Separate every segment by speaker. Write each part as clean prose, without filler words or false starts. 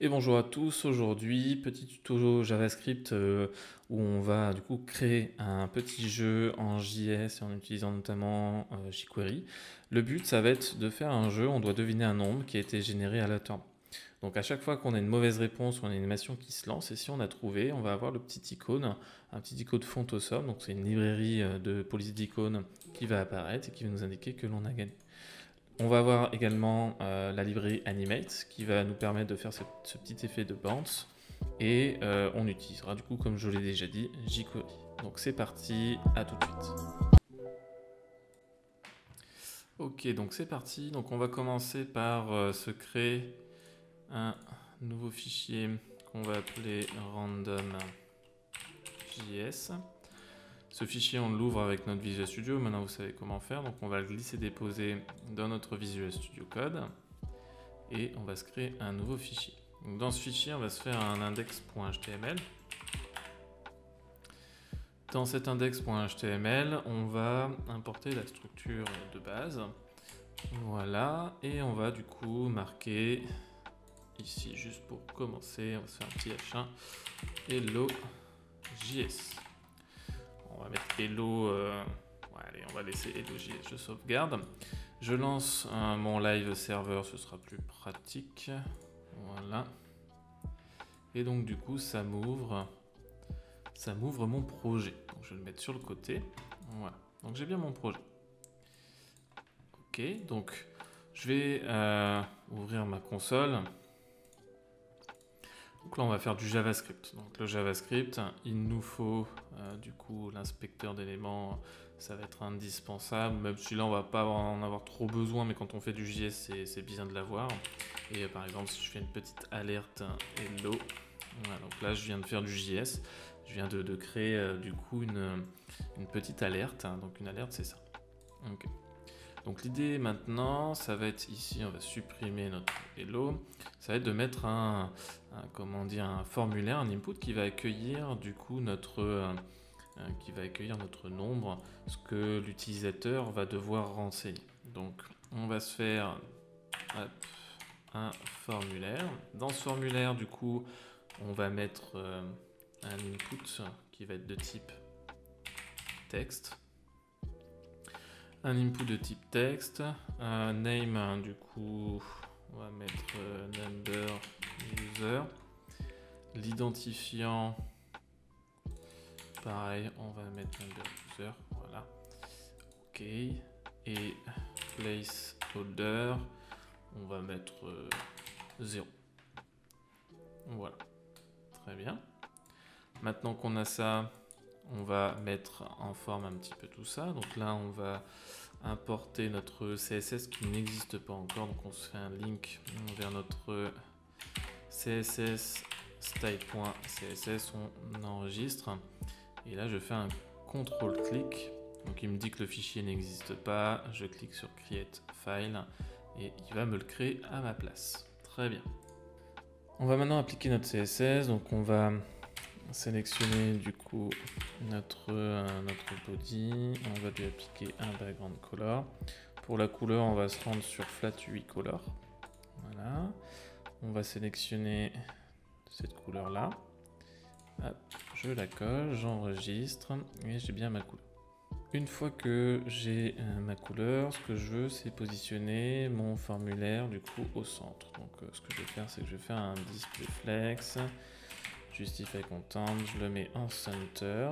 Speaker 1: Et bonjour à tous, aujourd'hui petit tuto JavaScript où on va du coup créer un petit jeu en JS et en utilisant notamment jQuery. Le but ça va être de faire un jeu, on doit deviner un nombre qui a été généré aléatoirement. Donc à chaque fois qu'on a une mauvaise réponse ou une animation qui se lance, et si on a trouvé, on va avoir le petit icône, un petit icône Fontosum, donc c'est une librairie de police d'icônes qui va apparaître et qui va nous indiquer que l'on a gagné. On va avoir également la librairie Animate qui va nous permettre de faire ce petit effet de bounce et on utilisera du coup, comme je l'ai déjà dit, jQuery. Donc c'est parti, à tout de suite. Ok, donc c'est parti. Donc on va commencer par se créer un nouveau fichier qu'on va appeler random.js. Ce fichier, on l'ouvre avec notre Visual Studio. Maintenant, vous savez comment faire. Donc, on va le glisser-déposer dans notre Visual Studio Code. Et on va se créer un nouveau fichier. Donc, dans ce fichier, on va se faire un index.html. Dans cet index.html, on va importer la structure de base. Voilà. Et on va du coup marquer ici, juste pour commencer, on va se faire un petit H1, hello JS. On va mettre hello, allez, on va laisser hello JS, je sauvegarde. Je lance mon live server, ce sera plus pratique. Voilà. Et donc du coup, ça m'ouvre mon projet. Donc je vais le mettre sur le côté. Voilà. Donc j'ai bien mon projet. Ok, donc je vais ouvrir ma console. Donc là, on va faire du JavaScript. Donc le JavaScript, il nous faut du coup l'inspecteur d'éléments, ça va être indispensable. Même si là, on va pas en avoir trop besoin, mais quand on fait du JS, c'est bien de l'avoir. Et par exemple, si je fais une petite alerte hello, voilà, donc là, je viens de faire du JS. Je viens de créer du coup une petite alerte. Donc une alerte, c'est ça. Ok. Donc l'idée maintenant, ça va être ici, on va supprimer notre hello, ça va être de mettre comment dire, un formulaire, un input qui va accueillir du coup qui va accueillir notre nombre, ce que l'utilisateur va devoir renseigner. Donc on va se faire hop, un formulaire. Dans ce formulaire, du coup, on va mettre un input qui va être de type texte. Un input de type texte, name, du coup, on va mettre number user. L'identifiant, pareil, on va mettre number user, voilà. Ok. Et placeholder, on va mettre 0. Voilà. Très bien. Maintenant qu'on a ça, on va mettre en forme un petit peu tout ça. Donc là, on va importer notre CSS qui n'existe pas encore. Donc on se fait un link vers notre CSS style.css, on enregistre. Et là, je fais un CTRL-clic. Donc il me dit que le fichier n'existe pas. Je clique sur Create File et il va me le créer à ma place. Très bien. On va maintenant appliquer notre CSS. Donc on va sélectionner du coup notre body, on va lui appliquer un background color. Pour la couleur, on va se rendre sur Flat UI Color. Voilà. On va sélectionner cette couleur là. Hop, je la colle, j'enregistre et j'ai bien ma couleur. Une fois que j'ai ma couleur, ce que je veux, c'est positionner mon formulaire du coup au centre. Donc ce que je vais faire, c'est que je vais faire un display flex. Justify content, je le mets en center,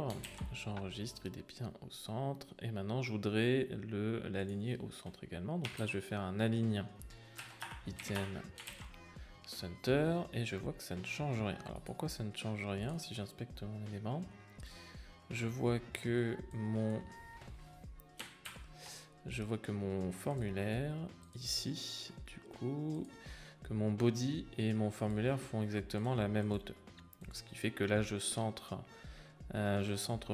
Speaker 1: j'enregistre, il est bien au centre. Et maintenant, je voudrais l'aligner au centre également. Donc là, je vais faire un aligne item center et je vois que ça ne change rien. Alors pourquoi ça ne change rien? Si j'inspecte mon élément, je vois que mon formulaire ici, du coup, que mon body et mon formulaire font exactement la même hauteur. Ce qui fait que là, je centre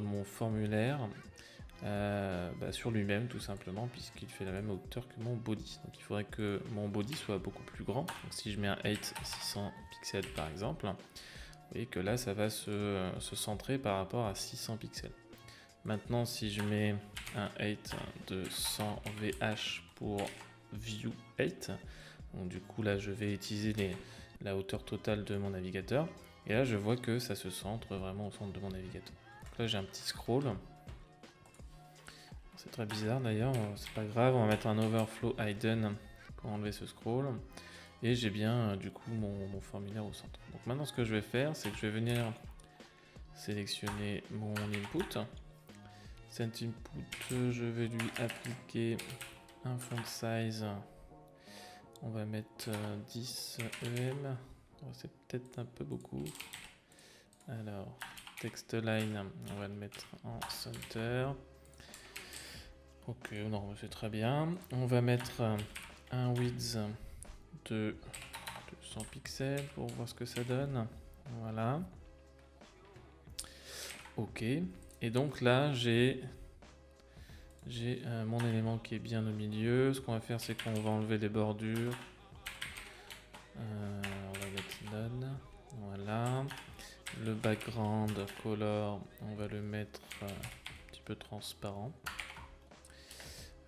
Speaker 1: mon formulaire sur lui-même, tout simplement, puisqu'il fait la même hauteur que mon body. Donc il faudrait que mon body soit beaucoup plus grand. Donc si je mets un height 600 pixels, par exemple, vous voyez que là, ça va se centrer par rapport à 600 pixels. Maintenant, si je mets un height de 100 VH pour view height, donc du coup là, je vais utiliser la hauteur totale de mon navigateur. Et là, je vois que ça se centre vraiment au centre de mon navigateur. Donc là, j'ai un petit scroll. C'est très bizarre d'ailleurs, c'est pas grave, on va mettre un overflow hidden pour enlever ce scroll. Et j'ai bien du coup mon formulaire au centre. Donc maintenant, ce que je vais faire, c'est que je vais venir sélectionner mon input. Cet input, je vais lui appliquer un font size. On va mettre 10 EM. C'est peut-être un peu beaucoup. Alors, text line, on va le mettre en center. Ok, non, c'est très bien. On va mettre un width de 100 pixels pour voir ce que ça donne. Voilà. Ok. Et donc là, j'ai mon élément qui est bien au milieu. Ce qu'on va faire, c'est qu'on va enlever les bordures. On va mettre none. Voilà. Le background color, on va le mettre un petit peu transparent.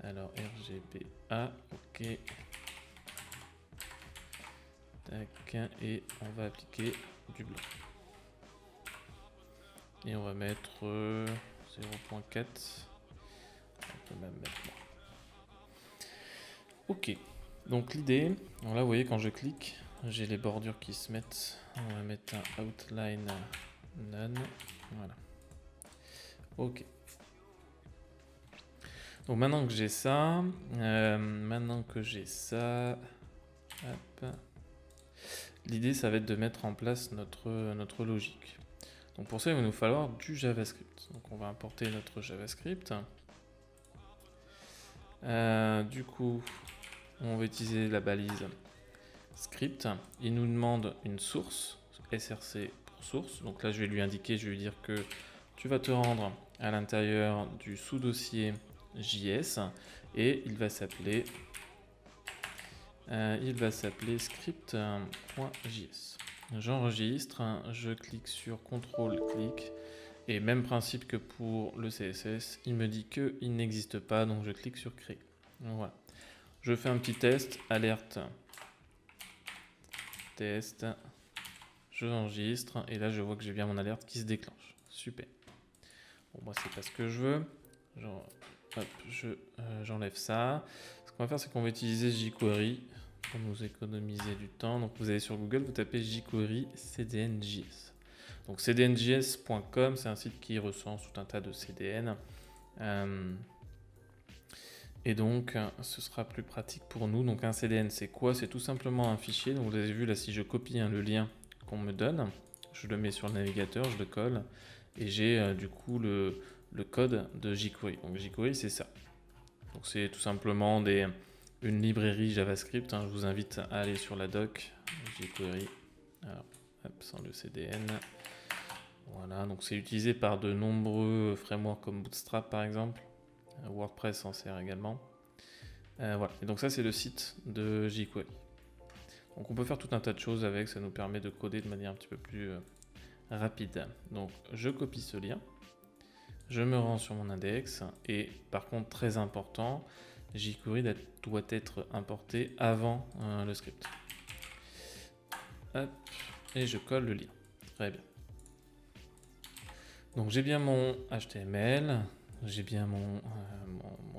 Speaker 1: Alors RGBA, ok. Tac, et on va appliquer du blanc. Et on va mettre 0.4. On peut même mettre là. Ok. Donc l'idée, là vous voyez quand je clique, j'ai les bordures qui se mettent. On va mettre un outline none. Voilà. Ok. Donc maintenant que j'ai ça, l'idée ça va être de mettre en place notre logique. Donc pour ça il va nous falloir du JavaScript. Donc on va importer notre JavaScript. Du coup on va utiliser la balise script. Il nous demande une source, src pour source. Donc là je vais lui indiquer, je vais lui dire que tu vas te rendre à l'intérieur du sous-dossier JS et il va s'appeler script.js. J'enregistre, je clique sur CTRL-clic et même principe que pour le CSS, il me dit qu'il n'existe pas, donc je clique sur créer. Donc voilà. Je fais un petit test, alerte, test, je enregistre et là je vois que j'ai bien mon alerte qui se déclenche. Super. Bon, moi c'est pas ce que je veux. J'enlève ça. Ce qu'on va faire, c'est qu'on va utiliser jQuery pour nous économiser du temps. Donc vous allez sur Google, vous tapez jQuery CDN.js. Donc cdnjs.com, c'est un site qui recense tout un tas de CDN. Et donc ce sera plus pratique pour nous. Donc un CDN, c'est quoi? C'est tout simplement un fichier. Donc vous avez vu là, si je copie le lien qu'on me donne, je le mets sur le navigateur, je le colle et j'ai du coup le code de jQuery. Donc jQuery, c'est ça. Donc c'est tout simplement une librairie JavaScript. Je vous invite à aller sur la doc jQuery. Alors, hop, sans le CDN. Voilà, donc c'est utilisé par de nombreux frameworks comme Bootstrap par exemple. WordPress s'en sert également. Voilà, et donc ça c'est le site de jQuery. Donc on peut faire tout un tas de choses avec, ça nous permet de coder de manière un petit peu plus rapide. Donc je copie ce lien, je me rends sur mon index et par contre très important, jQuery doit être importé avant le script. Hop, et je colle le lien. Très bien. Donc j'ai bien mon HTML, j'ai bien mon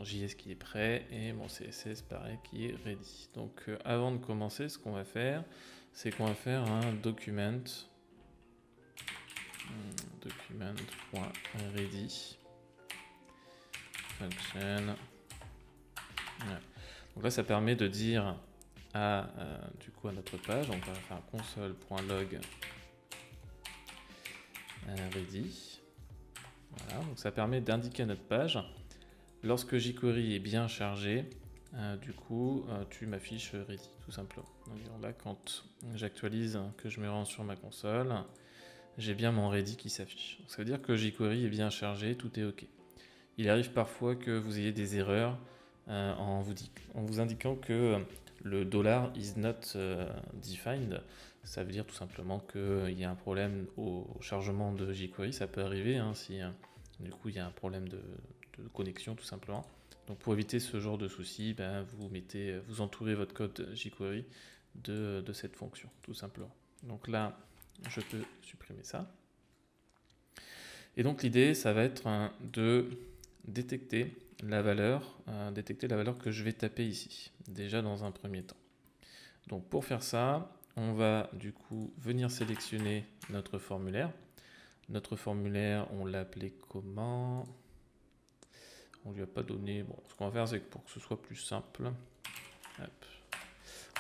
Speaker 1: JS qui est prêt et mon CSS pareil qui est ready. Donc avant de commencer, ce qu'on va faire, c'est qu'on va faire un document.ready function. Voilà. Donc là, ça permet de dire à notre page, on va faire console.log ready. Voilà, donc ça permet d'indiquer à notre page, lorsque jQuery est bien chargé, tu m'affiches ready, tout simplement. Donc là, quand j'actualise, que je me rends sur ma console, j'ai bien mon ready qui s'affiche. Ça veut dire que jQuery est bien chargé, tout est OK. Il arrive parfois que vous ayez des erreurs en vous indiquant que le $is not defined. Ça veut dire tout simplement qu'il y a un problème au chargement de jQuery. Ça peut arriver si du coup il y a un problème de connexion tout simplement. Donc pour éviter ce genre de soucis, vous entourez votre code jQuery de cette fonction, tout simplement. Donc là, je peux supprimer ça. Et donc l'idée, ça va être de détecter la valeur que je vais taper ici, déjà dans un premier temps. Donc pour faire ça, on va du coup venir sélectionner notre formulaire. Notre formulaire, on l'a appelé comment? On lui a pas donné. Bon, ce qu'on va faire, c'est que pour que ce soit plus simple, hop,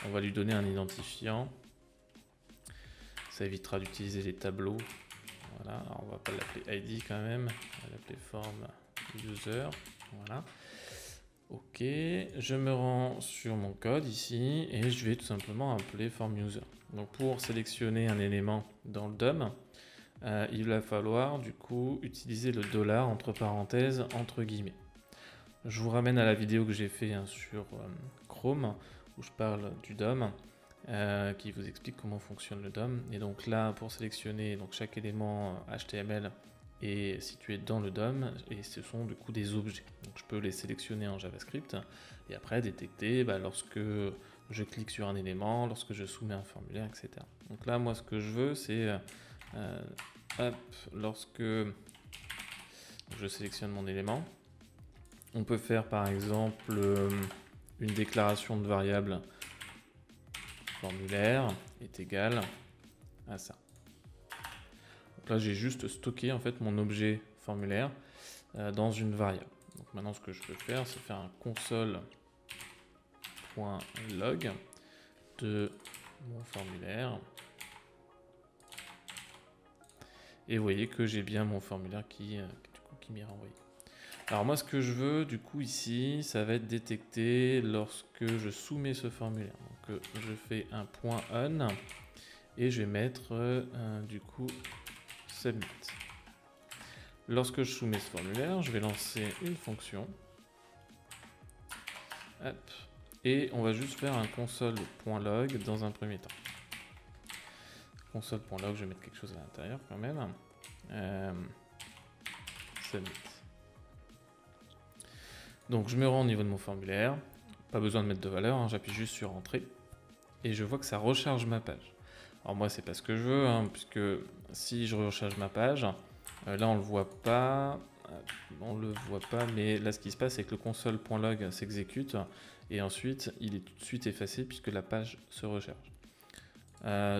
Speaker 1: on va lui donner un identifiant. Ça évitera d'utiliser les tableaux. Voilà, alors on va pas l'appeler ID quand même, on va l'appeler form user. Voilà. Ok, je me rends sur mon code ici et je vais tout simplement appeler form user. Donc pour sélectionner un élément dans le DOM, il va falloir du coup utiliser le $ entre parenthèses entre guillemets. Je vous ramène à la vidéo que j'ai fait sur Chrome où je parle du DOM. Qui vous explique comment fonctionne le DOM. Et donc là, pour sélectionner donc chaque élément HTML est situé dans le DOM et ce sont du coup des objets. Donc je peux les sélectionner en JavaScript et après détecter lorsque je clique sur un élément, lorsque je soumets un formulaire, etc. Donc là, moi, ce que je veux, c'est lorsque je sélectionne mon élément, on peut faire par exemple une déclaration de variable formulaire est égal à ça. Donc là, j'ai juste stocké en fait mon objet formulaire dans une variable. Donc maintenant, ce que je peux faire, c'est faire un console.log de mon formulaire. Et vous voyez que j'ai bien mon formulaire qui m'est renvoyé. Alors moi, ce que je veux du coup ici, ça va être détecté lorsque je soumets ce formulaire. Donc je fais un .on et je vais mettre du coup submit. Lorsque je soumets ce formulaire, je vais lancer une fonction. Hop, et on va juste faire un console.log dans un premier temps. Console.log, je vais mettre quelque chose à l'intérieur quand même. Submit. Donc je me rends au niveau de mon formulaire, pas besoin de mettre de valeur, hein, j'appuie juste sur entrée et je vois que ça recharge ma page. Alors moi c'est pas ce que je veux, hein, puisque si je recharge ma page, là on le voit pas, mais là ce qui se passe c'est que le console.log s'exécute et ensuite il est tout de suite effacé puisque la page se recharge.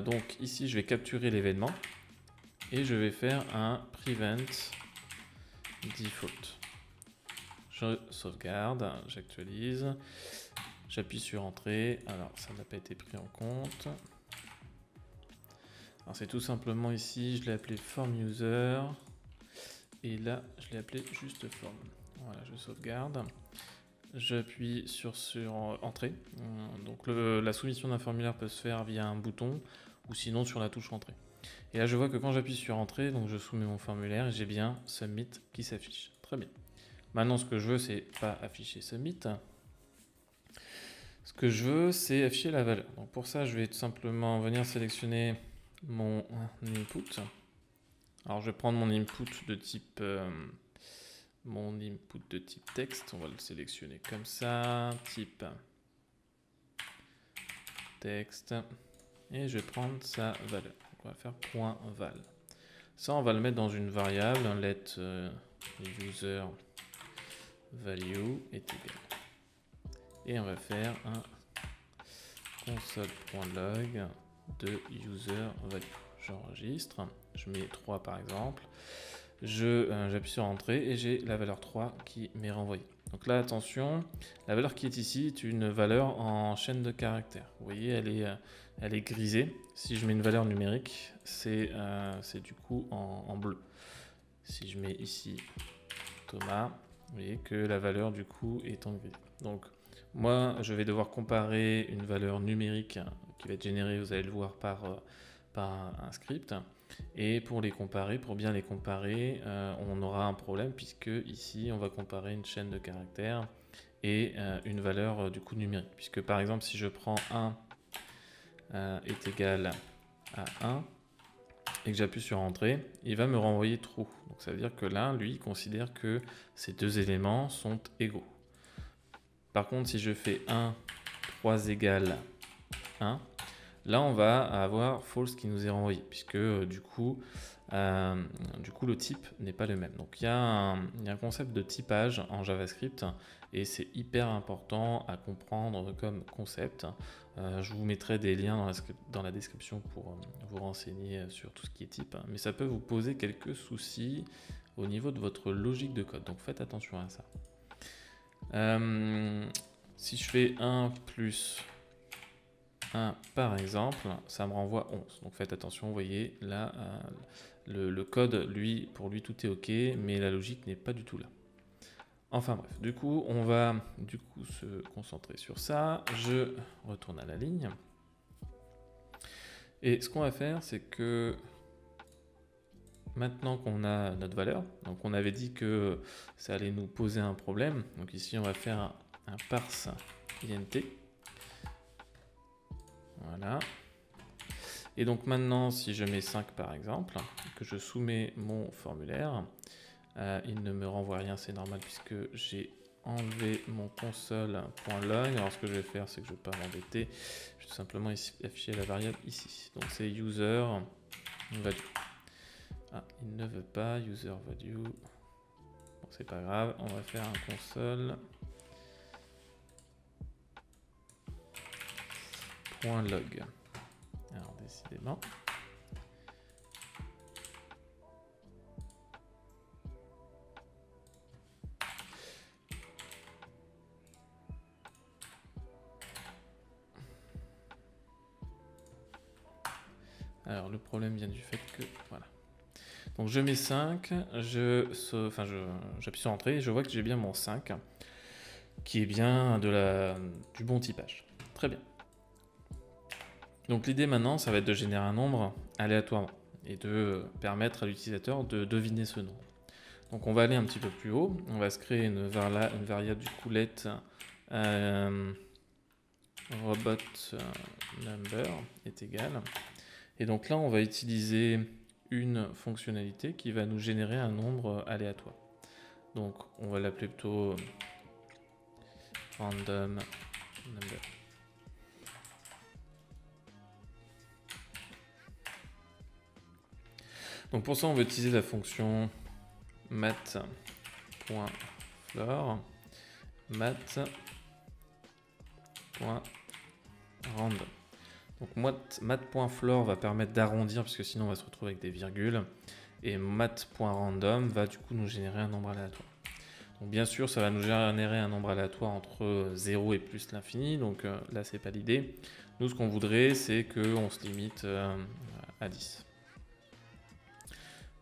Speaker 1: Donc ici je vais capturer l'événement et je vais faire un prevent default. Je sauvegarde, j'actualise, j'appuie sur entrée, alors ça n'a pas été pris en compte. Alors c'est tout simplement ici, je l'ai appelé form user, et là je l'ai appelé juste form. Voilà, je sauvegarde, j'appuie sur entrée, donc la soumission d'un formulaire peut se faire via un bouton, ou sinon sur la touche entrée. Et là je vois que quand j'appuie sur entrée, donc je soumets mon formulaire, et j'ai bien submit qui s'affiche, très bien. Maintenant, ce que je veux, c'est pas afficher submit. Ce que je veux, c'est afficher la valeur. Donc pour ça, je vais tout simplement venir sélectionner mon input. Alors je vais prendre mon input de type texte. On va le sélectionner comme ça, type texte, et je vais prendre sa valeur. Donc on va faire .val. Ça, on va le mettre dans une variable, un let user value est égal. Et on va faire un console.log de user value. J'enregistre, je mets 3 par exemple, j'appuie sur entrée et j'ai la valeur 3 qui m'est renvoyée. Donc là, attention, la valeur qui est ici est une valeur en chaîne de caractères. Vous voyez, elle est grisée. Si je mets une valeur numérique, c'est du coup en bleu. Si je mets ici Thomas, vous voyez que la valeur du coup est en gris. Donc moi je vais devoir comparer une valeur numérique qui va être générée, vous allez le voir par un script, et pour bien les comparer, on aura un problème puisque ici on va comparer une chaîne de caractères et une valeur du coup numérique, puisque par exemple si je prends 1 est égal à 1 et que j'appuie sur entrée, il va me renvoyer true. Donc ça veut dire que là, lui, il considère que ces deux éléments sont égaux. Par contre, si je fais 1, 3 égale 1, là on va avoir false qui nous est renvoyé, puisque du coup le type n'est pas le même. Donc il y a un concept de typage en JavaScript, et c'est hyper important à comprendre comme concept. Je vous mettrai des liens dans la description pour vous renseigner sur tout ce qui est type, mais ça peut vous poser quelques soucis au niveau de votre logique de code, donc faites attention à ça. Si je fais 1 plus 1 par exemple, ça me renvoie 11. Donc faites attention, vous voyez là, le code, pour lui tout est ok, mais la logique n'est pas du tout là. Enfin bref, du coup on va se concentrer sur ça. Je retourne à la ligne. Et ce qu'on va faire, c'est que maintenant qu'on a notre valeur, donc on avait dit que ça allait nous poser un problème. Donc ici on va faire un parse int. Voilà. Et donc maintenant, si je mets 5 par exemple, que je soumets mon formulaire, il ne me renvoie rien, c'est normal puisque j'ai enlevé mon console.log. Alors ce que je vais faire, c'est que je ne vais pas m'embêter, je vais tout simplement afficher la variable ici. Donc c'est user value. Ah, il ne veut pas user value. Bon, c'est pas grave, on va faire un console. .log. Alors décidément. Alors le problème vient du fait que voilà. Donc je mets 5, j'appuie sur entrée et je vois que j'ai bien mon 5 qui est bien du bon typage. Très bien. Donc l'idée maintenant, ça va être de générer un nombre aléatoirement et de permettre à l'utilisateur de deviner ce nombre. Donc on va aller un petit peu plus haut, on va se créer une variable du coup let robot number est égal. Et donc là on va utiliser une fonctionnalité qui va nous générer un nombre aléatoire. Donc on va l'appeler plutôt random number. Donc pour ça, on va utiliser la fonction mat.floor, mat.random. Donc mat.floor va permettre d'arrondir, parce que sinon on va se retrouver avec des virgules, et mat.random va du coup nous générer un nombre aléatoire. Donc bien sûr, ça va nous générer un nombre aléatoire entre 0 et plus l'infini, donc là c'est pas l'idée. Nous ce qu'on voudrait, c'est qu'on se limite à 10.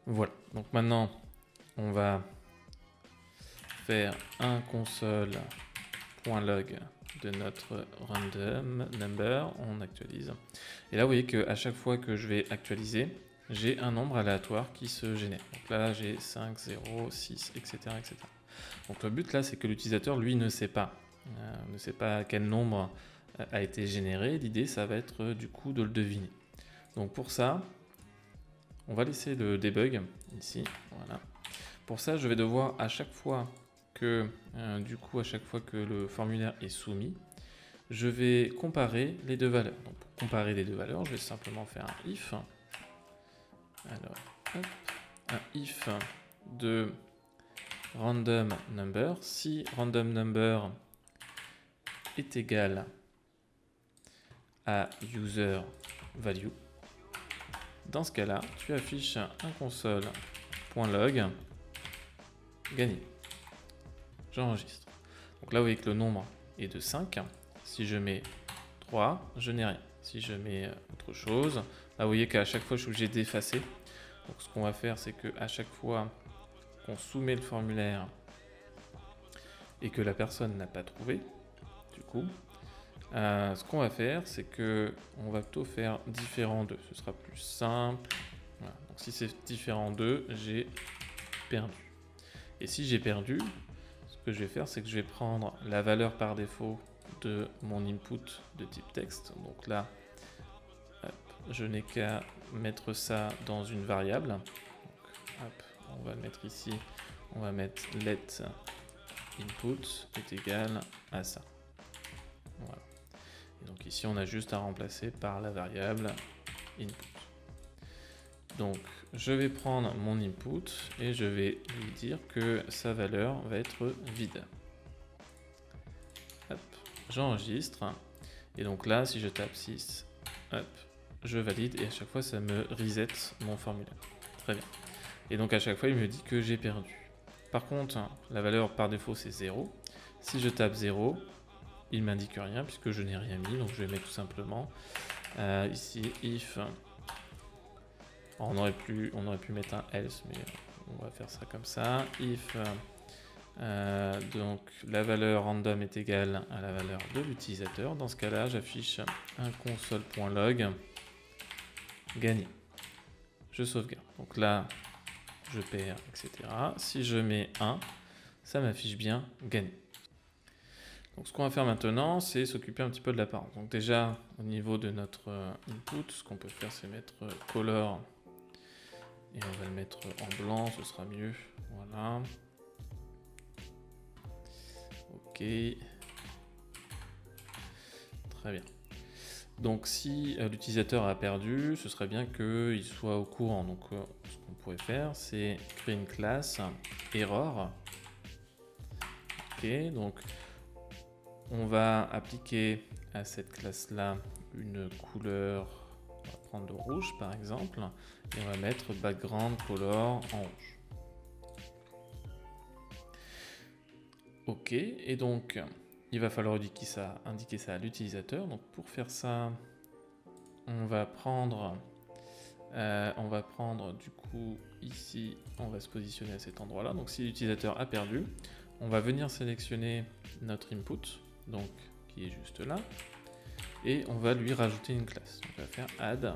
Speaker 1: Voilà, donc maintenant on va faire un console.log de notre random number, on actualise. Et là vous voyez qu'à chaque fois que je vais actualiser, j'ai un nombre aléatoire qui se génère. Donc là j'ai 5, 0, 6, etc. etc. Donc le but là c'est que l'utilisateur lui ne sait pas quel nombre a été généré. L'idée ça va être du coup de le deviner. Donc pour ça, on va laisser le debug ici, voilà. Pour ça, je vais devoir à chaque fois que le formulaire est soumis, je vais comparer les deux valeurs. Donc pour comparer les deux valeurs, je vais simplement faire un if. Alors, hop, un if de random number. Si random number est égal à user value, dans ce cas-là, tu affiches un console.log gagné. J'enregistre. Donc là, vous voyez que le nombre est de 5. Si je mets 3, je n'ai rien. Si je mets autre chose, là, vous voyez qu'à chaque fois, je suis obligé d'effacer. Donc ce qu'on va faire, c'est qu'à chaque fois qu'on soumet le formulaire et que la personne n'a pas trouvé, du coup, ce qu'on va faire, c'est que on va plutôt faire différent 2. Ce sera plus simple. Voilà. Donc si c'est différent 2, j'ai perdu. Et si j'ai perdu, ce que je vais faire, c'est que je vais prendre la valeur par défaut de mon input de type texte. Donc là, hop, je n'ai qu'à mettre ça dans une variable. Donc, hop, on va le mettre ici. On va mettre let input est égal à ça. Voilà. Et donc ici, on a juste à remplacer par la variable input. Donc, je vais prendre mon input et je vais lui dire que sa valeur va être vide. Hop, j'enregistre. Et donc là, si je tape 6, hop, je valide et à chaque fois, ça me reset mon formulaire. Très bien. Et donc à chaque fois, il me dit que j'ai perdu. Par contre, la valeur par défaut, c'est 0. Si je tape 0, il m'indique rien puisque je n'ai rien mis. Donc je vais mettre tout simplement ici if. On aurait pu mettre un else, mais on va faire ça comme ça. If donc la valeur random est égale à la valeur de l'utilisateur. Dans ce cas-là, j'affiche un console.log gagné. Je sauvegarde. Donc là, je perds, etc. Si je mets 1, ça m'affiche bien gagné. Donc ce qu'on va faire maintenant, c'est s'occuper un petit peu de l'apparence. Donc déjà, au niveau de notre input, ce qu'on peut faire, c'est mettre color. Et on va le mettre en blanc, ce sera mieux. Voilà. Ok. Très bien. Donc si l'utilisateur a perdu, ce serait bien qu'il soit au courant. Donc ce qu'on pourrait faire, c'est créer une classe error. Ok, donc on va appliquer à cette classe-là une couleur, on va prendre le rouge par exemple, et on va mettre background color en rouge. Ok, et donc il va falloir indiquer ça à l'utilisateur. Donc pour faire ça, on va prendre du coup ici, on va se positionner à cet endroit-là. Donc si l'utilisateur a perdu, on va venir sélectionner notre input, donc qui est juste là, et on va lui rajouter une classe. On va faire add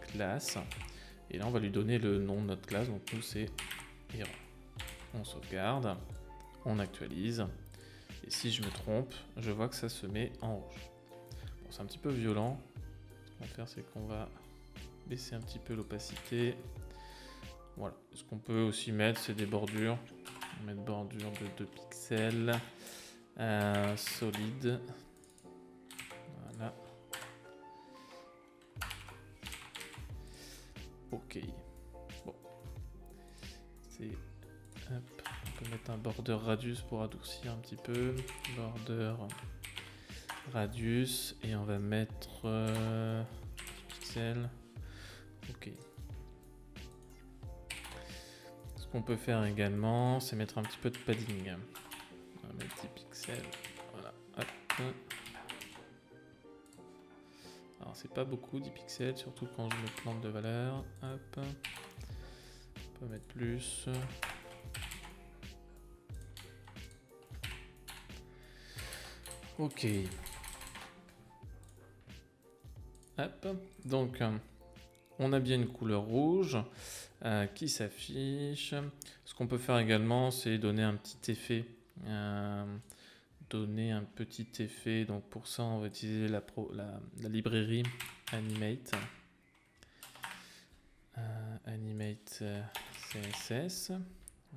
Speaker 1: classe, et là on va lui donner le nom de notre classe. Donc nous c'est error. On sauvegarde, on actualise. Et si je me trompe, je vois que ça se met en rouge. Bon, c'est un petit peu violent. Ce qu'on va faire, c'est qu'on va baisser un petit peu l'opacité. Voilà. Ce qu'on peut aussi mettre, c'est des bordures. On va mettre bordure de 2 pixels. Solide. Voilà. Ok. Bon. C'est... Hop. On peut mettre un border radius pour adoucir un petit peu. Border radius. Et on va mettre 10 pixels. Ok. Ce qu'on peut faire également, c'est mettre un petit peu de padding. On va mettre 10 pixels. Voilà. Hop. Alors c'est pas beaucoup 10 pixels, surtout quand je me plante de valeur. Hop. On peut mettre plus. Ok. Hop. Donc on a bien une couleur rouge qui s'affiche. Ce qu'on peut faire également, c'est donner un petit effet. Donc pour ça, on va utiliser la librairie Animate. Animate CSS.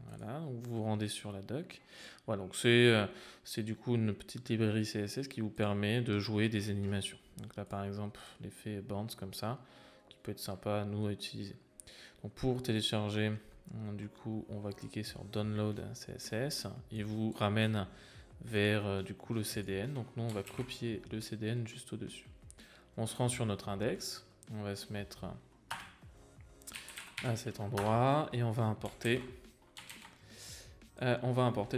Speaker 1: Voilà, donc vous vous rendez sur la doc. Voilà, donc c'est du coup une petite librairie CSS qui vous permet de jouer des animations. Donc là, par exemple, l'effet bounce comme ça, qui peut être sympa à nous à utiliser. Donc pour télécharger, du coup, on va cliquer sur Download CSS. Il vous ramène vers du coup le CDN. Donc nous, on va copier le CDN juste au-dessus. On se rend sur notre index. On va se mettre à cet endroit et on va importer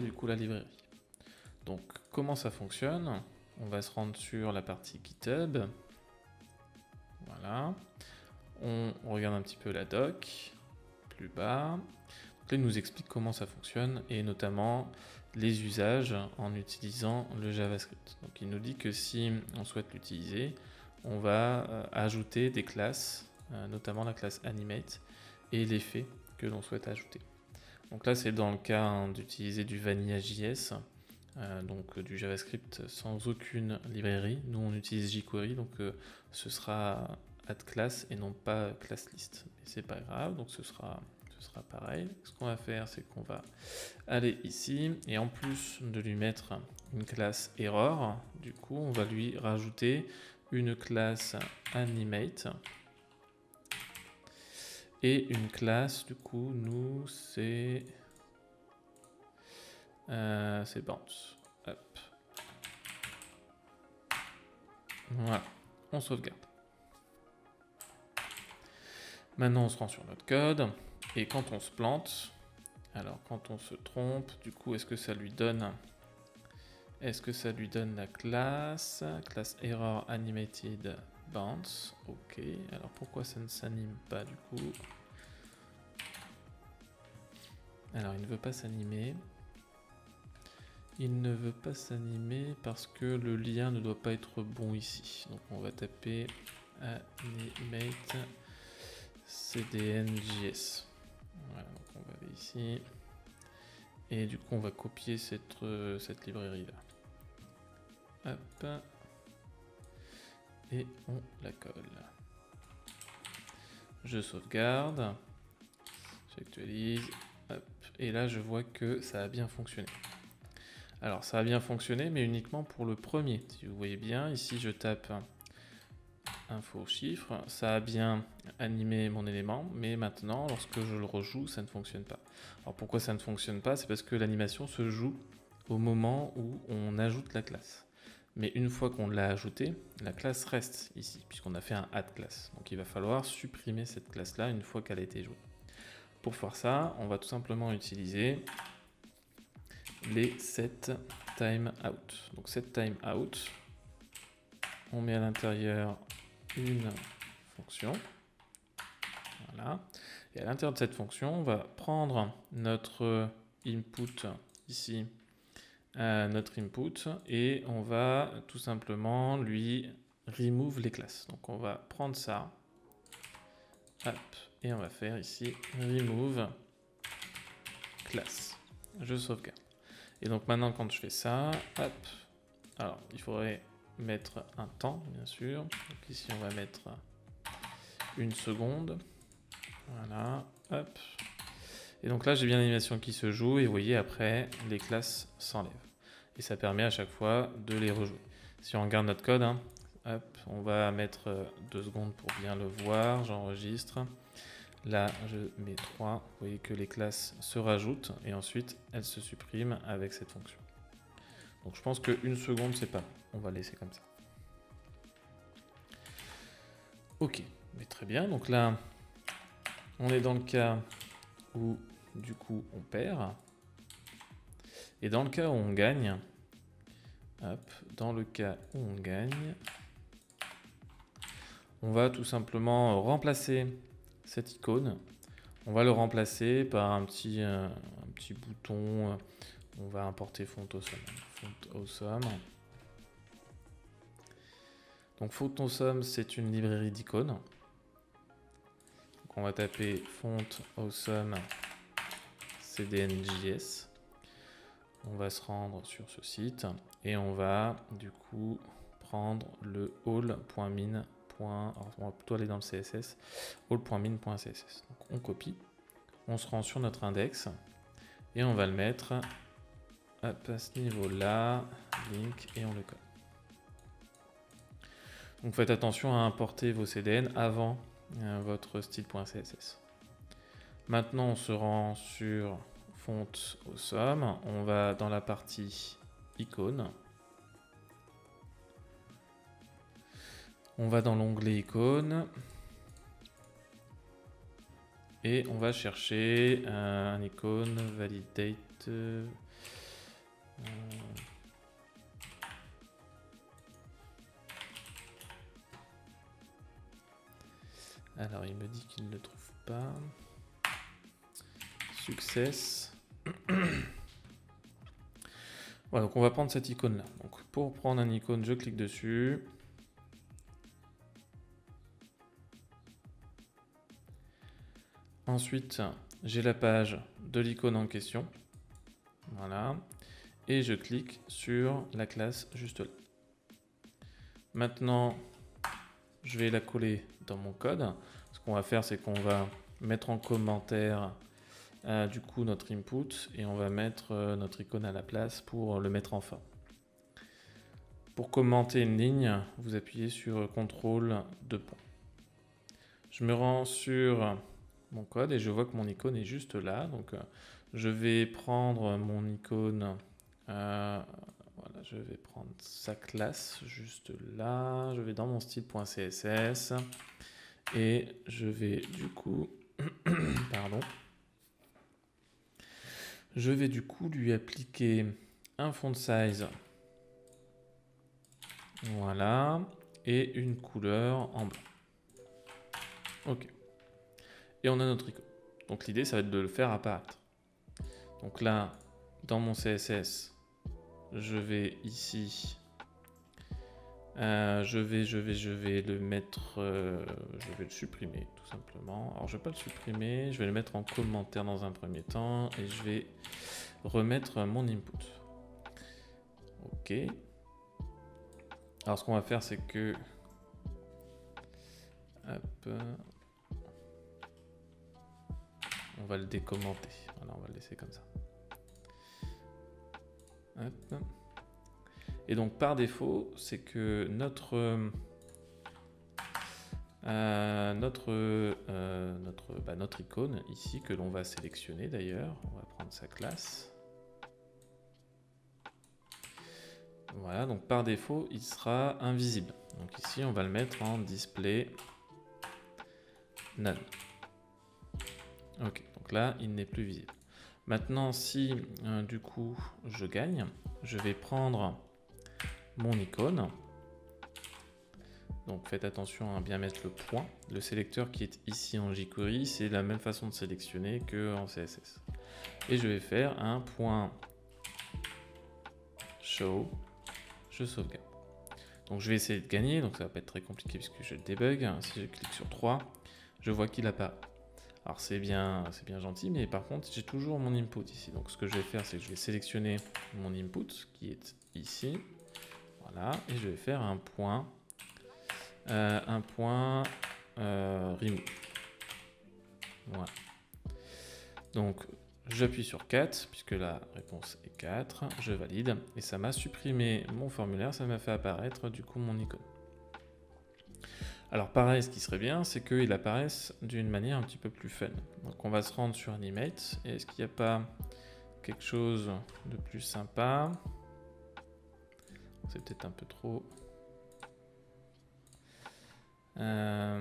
Speaker 1: du coup la librairie. Donc comment ça fonctionne? On va se rendre sur la partie GitHub. Voilà. On regarde un petit peu la doc, plus bas. Donc là, il nous explique comment ça fonctionne et notamment les usages en utilisant le JavaScript. Donc il nous dit que si on souhaite l'utiliser, on va ajouter des classes, notamment la classe Animate et l'effet que l'on souhaite ajouter. Donc là, c'est dans le cas d'utiliser du Vanilla.js, donc du JavaScript sans aucune librairie. Nous, on utilise jQuery, donc ce sera add class et non pas class list. Mais c'est pas grave, donc ce sera pareil. Ce qu'on va faire, c'est qu'on va aller ici et en plus de lui mettre une classe error. Du coup, on va lui rajouter une classe animate. Et une classe, du coup, nous, c'est bounce. Hop. Voilà, on sauvegarde. Maintenant, on se rend sur notre code. Et quand on se plante, alors quand on se trompe, du coup, est-ce que ça lui donne la classe error animated bounce? Ok, alors pourquoi ça ne s'anime pas du coup? Alors il ne veut pas s'animer. Il ne veut pas s'animer parce que le lien ne doit pas être bon ici. Donc on va taper animate cdnjs. Voilà, donc on va aller ici. Et du coup on va copier cette librairie là. Hop. Et on la colle. Je sauvegarde. J'actualise. Hop. Et là je vois que ça a bien fonctionné. Alors ça a bien fonctionné mais uniquement pour le premier. Si vous voyez bien, ici je tape un faux chiffre. Ça a bien animé mon élément, mais maintenant lorsque je le rejoue, ça ne fonctionne pas. Alors pourquoi ça ne fonctionne pas? C'est parce que l'animation se joue au moment où on ajoute la classe. Mais une fois qu'on l'a ajoutée, la classe reste ici, puisqu'on a fait un add class. Donc il va falloir supprimer cette classe-là une fois qu'elle a été jouée. Pour faire ça, on va tout simplement utiliser les setTimeout. Donc setTimeout, on met à l'intérieur une fonction. Voilà. Et à l'intérieur de cette fonction, on va prendre notre input ici, notre input, et on va tout simplement lui remove les classes. Donc on va prendre ça, hop, et on va faire ici remove class. Je sauvegarde. Et donc maintenant quand je fais ça, hop, alors il faudrait mettre un temps bien sûr. Donc ici on va mettre 1 seconde. Voilà, hop. Et donc là j'ai bien l'animation qui se joue et vous voyez après les classes s'enlèvent. Et ça permet à chaque fois de les rejouer. Si on regarde notre code, hein, hop, on va mettre 2 secondes pour bien le voir, j'enregistre. Là, je mets 3. Vous voyez que les classes se rajoutent et ensuite elles se suppriment avec cette fonction. Donc je pense que 1 seconde, c'est pas bon. On va laisser comme ça. Ok, mais très bien. Donc là, on est dans le cas où du coup on perd. Et dans le cas où on gagne, hop, dans le cas où on gagne, on va tout simplement remplacer cette icône. On va le remplacer par un petit bouton. On va importer font awesome. Donc font awesome, c'est une librairie d'icônes. Donc on va taper font awesome cdnjs. On va se rendre sur ce site et on va du coup prendre le all.min. Alors on va plutôt aller dans le CSS, all.min.css. Donc on copie, on se rend sur notre index et on va le mettre à ce niveau-là, link, et on le colle. Donc faites attention à importer vos CDN avant votre style.css. Maintenant on se rend sur font awesome, on va dans la partie icône. On va dans l'onglet icône et on va chercher un icône validate. Alors il me dit qu'il ne le trouve pas. Success. Voilà, donc on va prendre cette icône là. Donc pour prendre un icône, je clique dessus. Ensuite, j'ai la page de l'icône en question. Voilà. Et je clique sur la classe juste là. Maintenant, je vais la coller dans mon code. Ce qu'on va faire, c'est qu'on va mettre en commentaire du coup notre input et on va mettre notre icône à la place pour le mettre en forme. Pour commenter une ligne, vous appuyez sur CTRL 2 points. Je me rends sur mon code et je vois que mon icône est juste là. Donc, je vais prendre mon icône. Voilà, je vais prendre sa classe juste là. Je vais dans mon style.css et je vais du coup, pardon, je vais du coup lui appliquer un font size. Voilà, et une couleur en blanc. Ok. Et on a notre icône. Donc l'idée, ça va être de le faire apparaître. Donc là, dans mon CSS, je vais ici, je vais le mettre, je vais le supprimer tout simplement. Alors je vais pas le supprimer, je vais le mettre en commentaire dans un premier temps et je vais remettre mon input. Ok. Alors ce qu'on va faire, c'est que, hop, on va le décommenter. Voilà, on va le laisser comme ça. Hop. Et donc par défaut, c'est que notre icône ici, que l'on va sélectionner d'ailleurs, on va prendre sa classe. Voilà, donc par défaut, il sera invisible. Donc ici, on va le mettre en display none. Ok, donc là, il n'est plus visible. Maintenant, si du coup, je gagne, je vais prendre mon icône. Donc faites attention à bien mettre le point. Le sélecteur qui est ici en jQuery, c'est la même façon de sélectionner qu'en CSS. Et je vais faire un point show. Je sauvegarde. Donc je vais essayer de gagner, donc ça va pas être très compliqué puisque je le débug. Si je clique sur 3, je vois qu'il apparaît. Alors c'est bien gentil, mais par contre j'ai toujours mon input ici. Donc ce que je vais faire, c'est que je vais sélectionner mon input qui est ici. Voilà, et je vais faire un point remove. Voilà. Donc j'appuie sur 4 puisque la réponse est 4, je valide et ça m'a supprimé mon formulaire, ça m'a fait apparaître du coup mon icône. Alors pareil, ce qui serait bien, c'est qu'il apparaisse d'une manière un petit peu plus fun. Donc on va se rendre sur Animate et est-ce qu'il n'y a pas quelque chose de plus sympa? C'est peut-être un peu trop. Voilà.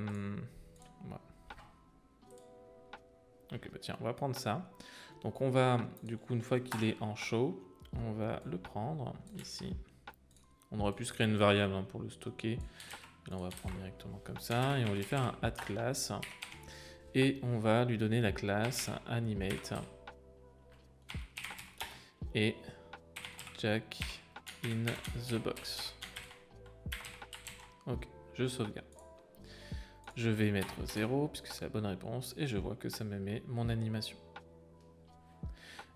Speaker 1: Ok, bah tiens, on va prendre ça. Donc on va, du coup, une fois qu'il est en show, on va le prendre ici. On aurait pu se créer une variable pour le stocker. Là, on va prendre directement comme ça et on va lui faire un add class. Et on va lui donner la classe animate et jack in the box. Ok, je sauvegarde. Je vais mettre 0 puisque c'est la bonne réponse et je vois que ça me met mon animation.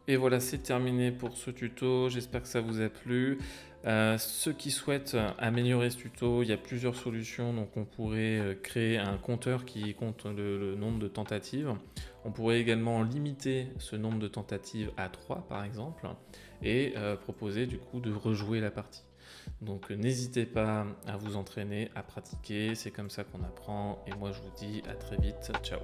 Speaker 1: Et voilà, c'est terminé pour ce tuto. J'espère que ça vous a plu. Ceux qui souhaitent améliorer ce tuto, il y a plusieurs solutions. Donc on pourrait créer un compteur qui compte le nombre de tentatives. On pourrait également limiter ce nombre de tentatives à 3 par exemple et proposer du coup de rejouer la partie. Donc n'hésitez pas à vous entraîner, à pratiquer, c'est comme ça qu'on apprend et moi je vous dis à très vite, ciao.